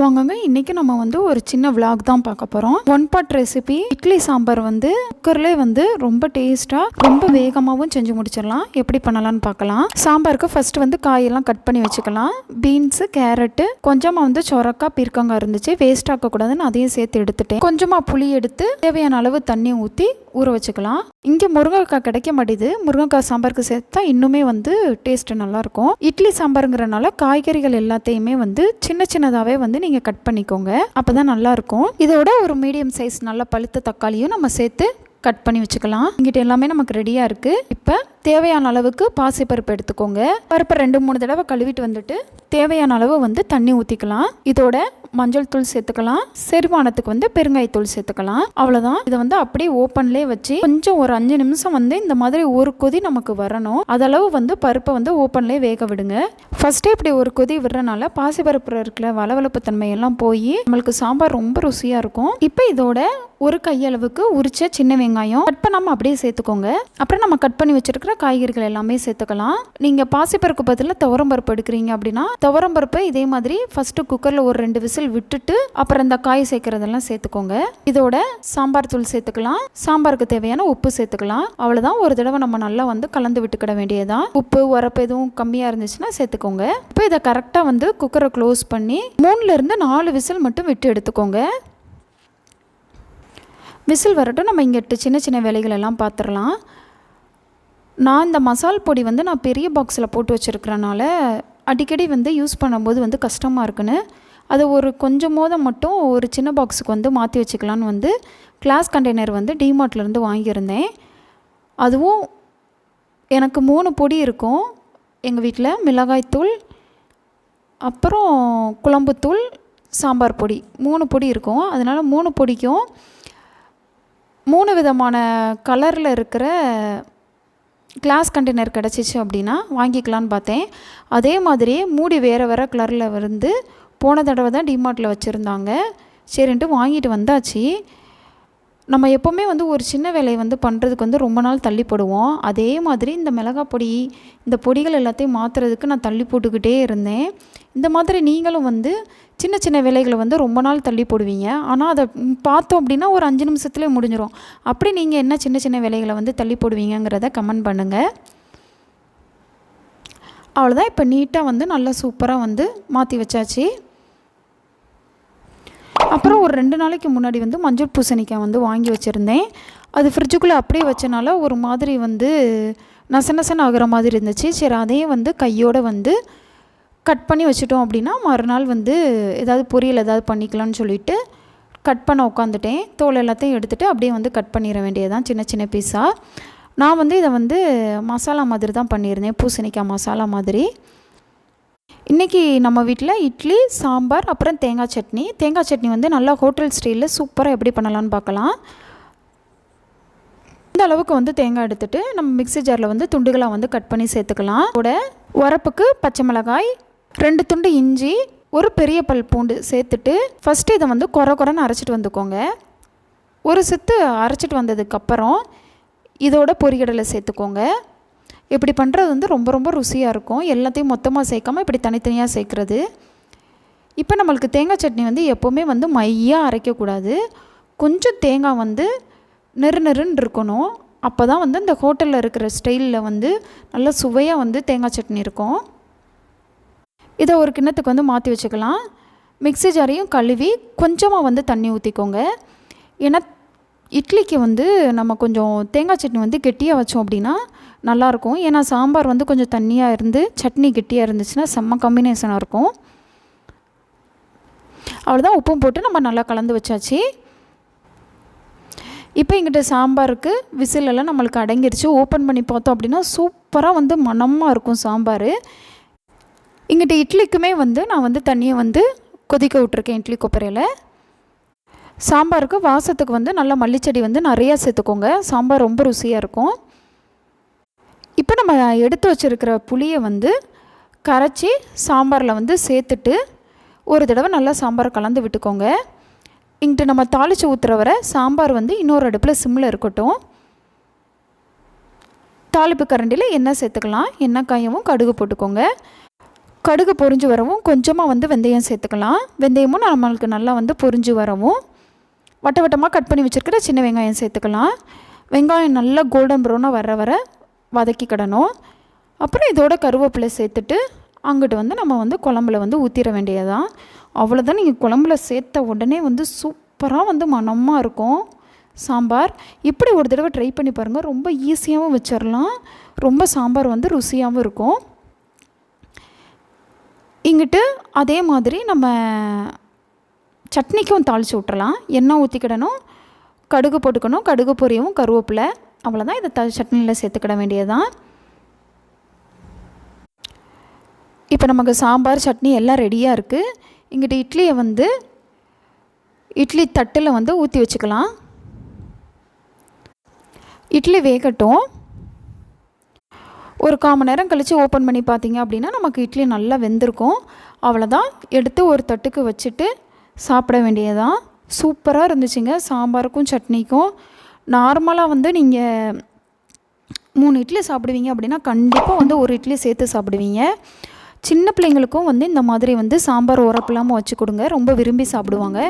வாங்கங்க இன்றைக்கி நம்ம வந்து ஒரு சின்ன விளாக் தான் பார்க்க போகிறோம். One pot recipe idli sambar வந்து குக்கர்லேயே வந்து ரொம்ப டேஸ்ட்டாக ரொம்ப வேகமாகவும் செஞ்சு முடிச்சிடலாம். எப்படி பண்ணலான்னு பார்க்கலாம். சாம்பாருக்கு ஃபர்ஸ்ட் வந்து காயெல்லாம் கட் பண்ணி வச்சுக்கலாம். பீன்ஸு, கேரட்டு, கொஞ்சமாக வந்து சொரக்காய், பீர்க்கங்காய் இருந்துச்சு, வேஸ்ட் ஆக்கக்கூடாதுன்னு அதையும் சேர்த்து எடுத்துட்டேன். கொஞ்சமாக புளி எடுத்து தேவையான அளவு தண்ணி ஊற்றி ஊற வச்சுக்கலாம். இங்கே முருங்கைக்காய் கிடைக்க மாட்டேது. முருங்கைக்காய் சாம்பாருக்கு சேர்த்தா இன்னுமே வந்து டேஸ்ட்டு நல்லாயிருக்கும். இட்லி சாம்பாருங்கிறனால காய்கறிகள் எல்லாத்தையுமே வந்து சின்ன சின்னதாகவே வந்து நீங்கள் கட் பண்ணிக்கோங்க. அப்போ தான் நல்லாயிருக்கும். இதோட ஒரு மீடியம் சைஸ் நல்ல பழுத்த தக்காளியும் நம்ம சேர்த்து கட் பண்ணி வச்சுக்கலாம். இங்கிட்ட எல்லாமே நமக்கு ரெடியாக இருக்குது. இப்போ தேவையான அளவுக்கு பாசிப்பருப்பு எடுத்துக்கோங்க. பருப்பை 2-3 தடவை கழுவிட்டு வந்துட்டு தேவையான அளவு வந்து தண்ணி ஊற்றிக்கலாம். இதோட மஞ்சள் தூள் சேர்த்துக்கலாம். செரிமானத்துக்கு வந்து பெருங்காயத்தூள் சேர்த்துக்கலாம். அவ்வளோதான். இதை வந்து அப்படியே ஓப்பன்லேயே வச்சு கொஞ்சம் ஒரு 5 நிமிஷம் வந்து இந்த மாதிரி ஒரு கொதி நமக்கு வரணும். அதளவு வந்து பருப்பை வந்து ஓப்பன்லேயே வேக விடுங்க. ஃபர்ஸ்டே இப்படி ஒரு கொதி விடுறனால பாசிப்பருப்பு இருக்கிற வளவளப்பு தன்மையெல்லாம் போய் நம்மளுக்கு சாம்பார் ரொம்ப ருசியாக இருக்கும். இப்போ இதோட ஒரு கையளவுக்கு உரிச்ச சின்ன வெங்காயம் கட் பண்ணாமல் அப்படியே சேர்த்துக்கோங்க. அப்புறம் நம்ம கட் பண்ணி வச்சிருக்கிற காய்கறிகள் எல்லாமே சேர்த்துக்கலாம். நீங்கள் பாசிப்பருப்பு பதிலாக துவரம்பருப்பு எடுக்கிறீங்க அப்படின்னா துவரம்பருப்பை இதே மாதிரி ஃபர்ஸ்ட் குக்கரில் ஒரு 2 விசில் விட்டுட்டு அப்புறம் இந்த காய் சேர்க்கறதெல்லாம் சேர்த்துக்கோங்க. இதோட சாம்பார் தூள் சேர்த்துக்கலாம். சாம்பாருக்கு தேவையான உப்பு சேர்த்துக்கலாம். அவ்வளோதான். ஒரு தடவை நம்ம நல்லா வந்து கலந்து விட்டுக்கிட வேண்டியதான். உப்பு உரப்பு எதுவும் கம்மியாக இருந்துச்சுன்னா சேர்த்துக்கோங்க. இப்போ இதை கரெக்டாக வந்து குக்கரை க்ளோஸ் பண்ணி 3-4 விசில் மட்டும் விட்டு எடுத்துக்கோங்க. விசில் வரட்டும். நம்ம இங்கே சின்ன சின்ன வேலைகள் எல்லாம் பார்த்துடலாம். நான் இந்த மசால் பொடி வந்து நான் பெரிய பாக்ஸில் போட்டு வச்சுருக்கிறனால அடிக்கடி வந்து யூஸ் பண்ணும்போது வந்து கஷ்டமாக இருக்குன்னு அது ஒரு கொஞ்சம் மட்டும் ஒரு சின்ன பாக்ஸுக்கு வந்து மாற்றி வச்சுக்கலான்னு வந்து கிளாஸ் கண்டெய்னர் வந்து டிமார்ட்லேருந்து வாங்கியிருந்தேன். அதுவும் எனக்கு 3 பொடி இருக்கும் எங்கள் வீட்டில். மிளகாய்த்தூள், அப்புறம் குழம்புத்தூள், சாம்பார் பொடி 3 பொடி இருக்கும். அதனால் 3 பொடிக்கும் 3 விதமான கலரில் இருக்கிற கிளாஸ் கண்டெய்னர் கிடச்சிச்சு அப்படின்னா வாங்கிக்கலான்னு பார்த்தேன். அதே மாதிரியே மூடி வேறு வேறு கலரில் வந்து போன தடவை தான் டிமார்ட்டில் வச்சுருந்தாங்க. சரின்ட்டு வாங்கிட்டு வந்தாச்சு. நம்ம எப்போவுமே வந்து ஒரு சின்ன வேலையை வந்து பண்ணுறதுக்கு வந்து ரொம்ப நாள் தள்ளி போடுவோம். அதே மாதிரி இந்த மிளகாய் பொடி, இந்த பொடிகள் எல்லாத்தையும் மாற்றுறதுக்கு நான் தள்ளி போட்டுக்கிட்டே இருந்தேன். இந்த மாதிரி நீங்களும் வந்து சின்ன சின்ன வேலைகளை வந்து ரொம்ப நாள் தள்ளி போடுவீங்க. ஆனால் அதை பார்த்தோம் அப்படின்னா ஒரு 5 நிமிஷத்துலேயே முடிஞ்சிடும். அப்படி நீங்கள் என்ன சின்ன சின்ன வேலைகளை வந்து தள்ளி போடுவீங்கிறத கமெண்ட் பண்ணுங்கள். அவ்வளோதான். இப்போ நீட்டாக வந்து நல்லா சூப்பராக வந்து மாற்றி வச்சாச்சு. அப்புறம் ஒரு 2 நாளைக்கு முன்னாடி வந்து மஞ்சள் பூசணிக்காய் வந்து வாங்கி வச்சுருந்தேன். அது ஃப்ரிட்ஜுக்குள்ளே அப்படியே வச்சனால ஒரு மாதிரி வந்து நசநசன் ஆகிற மாதிரி இருந்துச்சு. சரி, அதையும் வந்து கையோடு வந்து கட் பண்ணி வச்சுட்டோம் அப்படின்னா மறுநாள் வந்து ஏதாவது பொரியல் ஏதாவது பண்ணிக்கலாம்னு சொல்லிவிட்டு கட் பண்ண உட்காந்துட்டேன். தோல் எல்லாத்தையும் எடுத்துகிட்டு அப்படியே வந்து கட் பண்ணிட வேண்டியதுதான் சின்ன சின்ன பீஸாக. நான் வந்து இதை வந்து மசாலா மாதிரி தான் பண்ணியிருந்தேன், பூசணிக்காய் மசாலா மாதிரி. இன்றைக்கி நம்ம வீட்டில் இட்லி, சாம்பார், அப்புறம் தேங்காய் சட்னி. தேங்காய் சட்னி வந்து நல்லா ஹோட்டல் ஸ்டைலில் சூப்பராக எப்படி பண்ணலான்னு பார்க்கலாம். இந்த அளவுக்கு வந்து தேங்காய் எடுத்துகிட்டு நம்ம மிக்ஸி ஜாரில் வந்து துண்டுகளாக வந்து கட் பண்ணி சேர்த்துக்கலாம். கூட உரப்புக்கு பச்சை மிளகாய், 2 துண்டு இஞ்சி, ஒரு பெரிய பல் பூண்டு சேர்த்துட்டு ஃபஸ்ட்டு இதை வந்து குறைன்னு அரைச்சிட்டு வந்துக்கோங்க. ஒரு சித்து அரைச்சிட்டு வந்ததுக்கப்புறம் இதோட பொரிகடலை சேர்த்துக்கோங்க. இப்படி பண்ணுறது வந்து ரொம்ப ரொம்ப ருசியாக இருக்கும். எல்லாத்தையும் மொத்தமாக சேர்க்காமல் இப்படி தனித்தனியாக சேர்க்குறது. இப்போ நம்மளுக்கு தேங்காய் சட்னி வந்து எப்போவுமே வந்து மையாக அரைக்கக்கூடாது. கொஞ்சம் தேங்காய் வந்து நெருன்னு இருக்கணும். அப்போ தான் வந்து இந்த ஹோட்டலில் இருக்கிற ஸ்டைலில் வந்து நல்லா சுவையாக வந்து தேங்காய் சட்னி இருக்கும். இதை ஒரு கிண்ணத்துக்கு வந்து மாற்றி வச்சுக்கலாம். மிக்ஸி ஜாரையும் கழுவி கொஞ்சமாக வந்து தண்ணி ஊற்றிக்கோங்க. ஏன்னா இட்லிக்கு வந்து நம்ம கொஞ்சம் தேங்காய் சட்னி வந்து கெட்டியாக வச்சோம் அப்படின்னா நல்லாயிருக்கும். ஏன்னா சாம்பார் வந்து கொஞ்சம் தண்ணியாக இருந்து சட்னி கெட்டியாக இருந்துச்சுன்னா செம்ம காம்பினேஷனாக இருக்கும். அவ்வளோதான். உப்பும் போட்டு நம்ம நல்லா கலந்து வச்சாச்சு. இப்போ இங்கிட்ட சாம்பாருக்கு விசிலெல்லாம் நம்மளுக்கு அடங்கிருச்சு. ஓப்பன் பண்ணி பார்த்தோம் அப்படின்னா சூப்பராக வந்து மணமாக இருக்கும் சாம்பார். இங்கிட்ட இட்லிக்குமே வந்து நான் வந்து தண்ணியை வந்து கொதிக்க விட்டுருக்கேன் இட்லி கொப்பரையில். சாம்பாருக்கு வாசத்துக்கு வந்து நல்லா மல்லிச்செடி வந்து நிறையா சேர்த்துக்கோங்க. சாம்பார் ரொம்ப ருசியாக இருக்கும். இப்போ நம்ம எடுத்து வச்சுருக்கிற புளியை வந்து கரைச்சி சாம்பாரில் வந்து சேர்த்துட்டு ஒரு தடவை நல்லா சாம்பாரை கலந்து விட்டுக்கோங்க. இங்கிட்ட நம்ம தாளித்து ஊற்றுற வரை சாம்பார் வந்து இன்னொரு அடுப்பில் சிம்மில் இருக்கட்டும். தாளிப்பு கரண்டியில் எண்ணெய் சேர்த்துக்கலாம். எண்ணெய் காயவும் கடுகு போட்டுக்கோங்க. கடுகு பொரிஞ்சு வரவும் கொஞ்சமாக வந்து வெந்தயம் சேர்த்துக்கலாம். வெந்தயமும் நம்மளுக்கு நல்லா வந்து பொரிஞ்சு வரவும் வட்ட வட்டமாக கட் பண்ணி வச்சுருக்கிற சின்ன வெங்காயம் சேர்த்துக்கலாம். வெங்காயம் நல்லா கோல்டன் ப்ரௌனாக வர வதக்கிக்கிடணும். அப்புறம் இதோட கருவேப்பிலை சேர்த்துட்டு அங்கிட்டு வந்து நம்ம வந்து குழம்புல வந்து ஊற்றிட வேண்டியதான். அவ்வளோதான். நீங்கள் குழம்புல சேர்த்த உடனே வந்து சூப்பராக வந்து மணமாக இருக்கும் சாம்பார். இப்படி ஒரு தடவை ட்ரை பண்ணி பாருங்கள். ரொம்ப ஈஸியாகவும் வச்சிடலாம், ரொம்ப சாம்பார் வந்து ருசியாகவும் இருக்கும். இங்கிட்டு அதே மாதிரி நம்ம சட்னிக்கும் தாளித்து விட்டுறலாம். எண்ணெய் ஊற்றிக்கிடணும், கடுகு போட்டுக்கணும், கடுகு பொரியவும் கருவேப்பிலை, அவ்வளோதான். இதை சட்னியில் சேர்த்துக்கிட வேண்டியதான். இப்போ நமக்கு சாம்பார் சட்னி எல்லாம் ரெடியாக இருக்குது. இங்கிட்ட இட்லியை வந்து இட்லி தட்டில் வந்து ஊற்றி வச்சுக்கலாம். இட்லி வேகட்டும். ஒரு 1/4 மணி நேரம் கழித்து ஓப்பன் பண்ணி பார்த்தீங்க அப்படின்னா நமக்கு இட்லி நல்லா வெந்திருக்கும். அவ்வளோதான். எடுத்து ஒரு தட்டுக்கு வச்சுட்டு சாப்பிட வேண்டியதான். சூப்பராக இருந்துச்சுங்க சாம்பாருக்கும் சட்னிக்கும். நார்மலாக வந்து நீங்கள் 3 இட்லி சாப்பிடுவீங்க அப்படின்னா கண்டிப்பாக வந்து ஒரு இட்லி சேர்த்து சாப்பிடுவீங்க. சின்ன பிள்ளைங்களுக்கும் வந்து இந்த மாதிரி வந்து சாம்பார் உரப்பில்லாமல் வச்சு கொடுங்க, ரொம்ப விரும்பி சாப்பிடுவாங்க.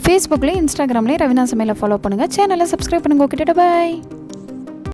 ஃபேஸ்புக்லேயும் இன்ஸ்டாகிராம்லேயும் ரவினா சமையலை ஃபாலோ பண்ணுங்கள். சேனலை சப்ஸ்கிரைப் பண்ணுங்கள். ஓகே, பாய்.